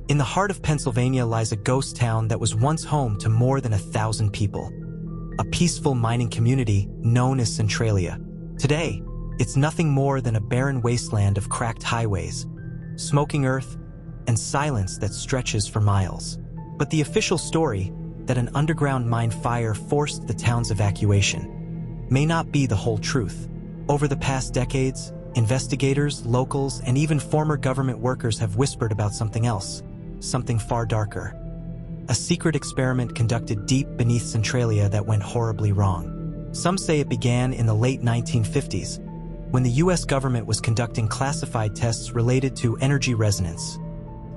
In the heart of Pennsylvania lies a ghost town that was once home to more than 1,000 people. A peaceful mining community known as Centralia. Today, it's nothing more than a barren wasteland of cracked highways, smoking earth, and silence that stretches for miles. But the official story, that an underground mine fire forced the town's evacuation, may not be the whole truth. Over the past decades, investigators, locals, and even former government workers have whispered about something else, something far darker. A secret experiment conducted deep beneath Centralia that went horribly wrong. Some say it began in the late 1950s, when the US government was conducting classified tests related to energy resonance,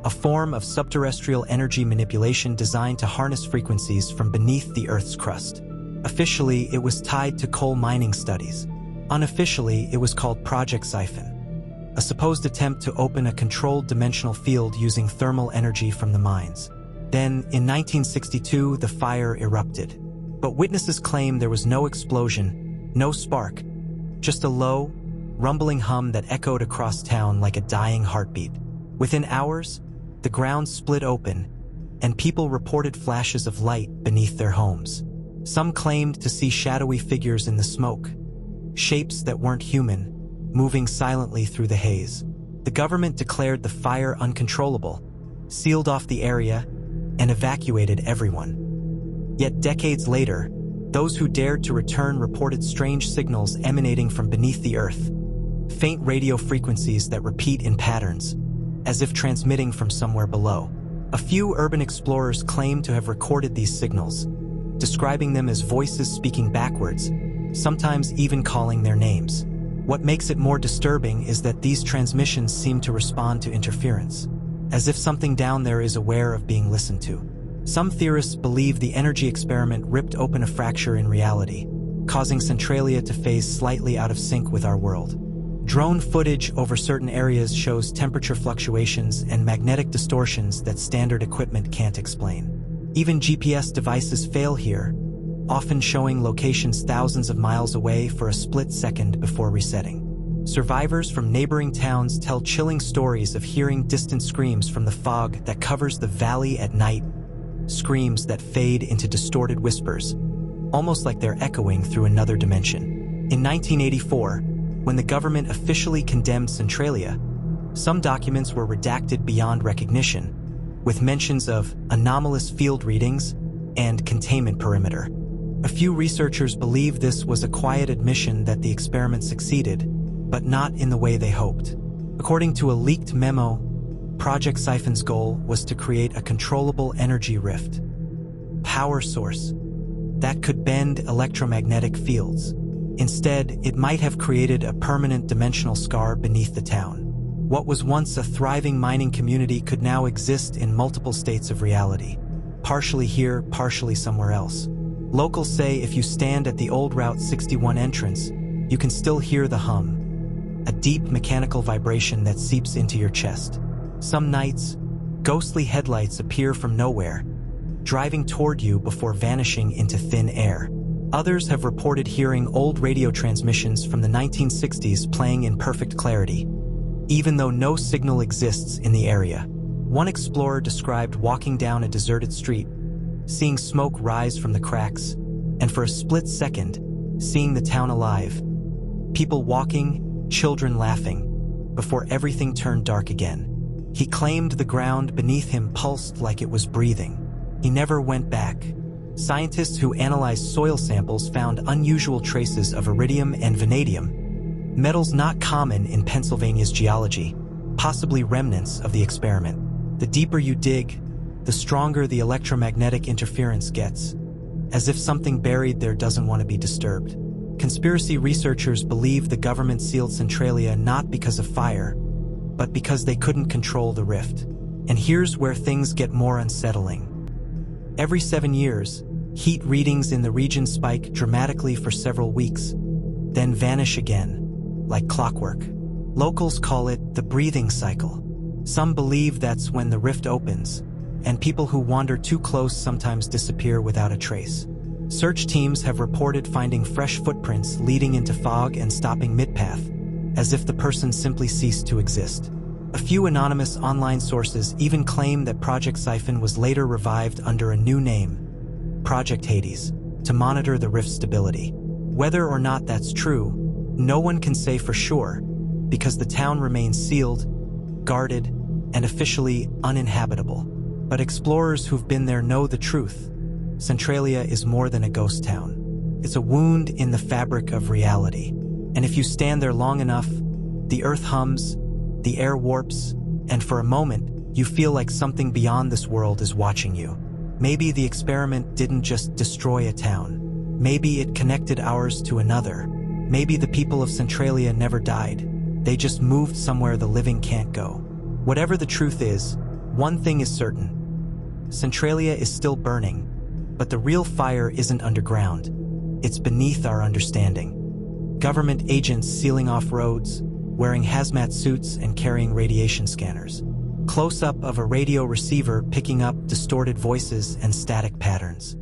a form of subterrestrial energy manipulation designed to harness frequencies from beneath the Earth's crust. Officially, it was tied to coal mining studies. Unofficially, it was called Project Syphon, a supposed attempt to open a controlled dimensional field using thermal energy from the mines. Then, in 1962, the fire erupted. But witnesses claim there was no explosion, no spark, just a low, rumbling hum that echoed across town like a dying heartbeat. Within hours, the ground split open, and people reported flashes of light beneath their homes. Some claimed to see shadowy figures in the smoke, shapes that weren't human, moving silently through the haze. The government declared the fire uncontrollable, sealed off the area, and evacuated everyone. Yet decades later, those who dared to return reported strange signals emanating from beneath the earth, faint radio frequencies that repeat in patterns, as if transmitting from somewhere below. A few urban explorers claim to have recorded these signals, describing them as voices speaking backwards, sometimes even calling their names. What makes it more disturbing is that these transmissions seem to respond to interference, as if something down there is aware of being listened to. Some theorists believe the energy experiment ripped open a fracture in reality, causing Centralia to phase slightly out of sync with our world. Drone footage over certain areas shows temperature fluctuations and magnetic distortions that standard equipment can't explain. Even GPS devices fail here, often showing locations thousands of miles away for a split second before resetting. Survivors from neighboring towns tell chilling stories of hearing distant screams from the fog that covers the valley at night, screams that fade into distorted whispers, almost like they're echoing through another dimension. In 1984, when the government officially condemned Centralia, some documents were redacted beyond recognition, with mentions of anomalous field readings and containment perimeter. A few researchers believe this was a quiet admission that the experiment succeeded, but not in the way they hoped. According to a leaked memo, Project Syphon's goal was to create a controllable energy rift, power source, that could bend electromagnetic fields. Instead, it might have created a permanent dimensional scar beneath the town. What was once a thriving mining community could now exist in multiple states of reality, partially here, partially somewhere else. Locals say if you stand at the old Route 61 entrance, you can still hear the hum, a deep mechanical vibration that seeps into your chest. Some nights, ghostly headlights appear from nowhere, driving toward you before vanishing into thin air. Others have reported hearing old radio transmissions from the 1960s playing in perfect clarity, even though no signal exists in the area. One explorer described walking down a deserted street, seeing smoke rise from the cracks, and for a split second, seeing the town alive. People walking, children laughing, before everything turned dark again. He claimed the ground beneath him pulsed like it was breathing. He never went back. Scientists who analyzed soil samples found unusual traces of iridium and vanadium, metals not common in Pennsylvania's geology, possibly remnants of the experiment. The deeper you dig, the stronger the electromagnetic interference gets, as if something buried there doesn't want to be disturbed. Conspiracy researchers believe the government sealed Centralia not because of fire, but because they couldn't control the rift. And here's where things get more unsettling. Every 7 years, heat readings in the region spike dramatically for several weeks, then vanish again, like clockwork. Locals call it the breathing cycle. Some believe that's when the rift opens, and people who wander too close sometimes disappear without a trace. Search teams have reported finding fresh footprints leading into fog and stopping mid-path, as if the person simply ceased to exist. A few anonymous online sources even claim that Project Syphon was later revived under a new name, Project Hades, to monitor the rift's stability. Whether or not that's true, no one can say for sure, because the town remains sealed, guarded, and officially uninhabitable. But explorers who've been there know the truth. Centralia is more than a ghost town. It's a wound in the fabric of reality. And if you stand there long enough, the earth hums, the air warps, and for a moment, you feel like something beyond this world is watching you. Maybe the experiment didn't just destroy a town. Maybe it connected ours to another. Maybe the people of Centralia never died. They just moved somewhere the living can't go. Whatever the truth is, one thing is certain. Centralia is still burning, but the real fire isn't underground. It's beneath our understanding. Government agents sealing off roads, wearing hazmat suits and carrying radiation scanners. Close-up of a radio receiver picking up distorted voices and static patterns.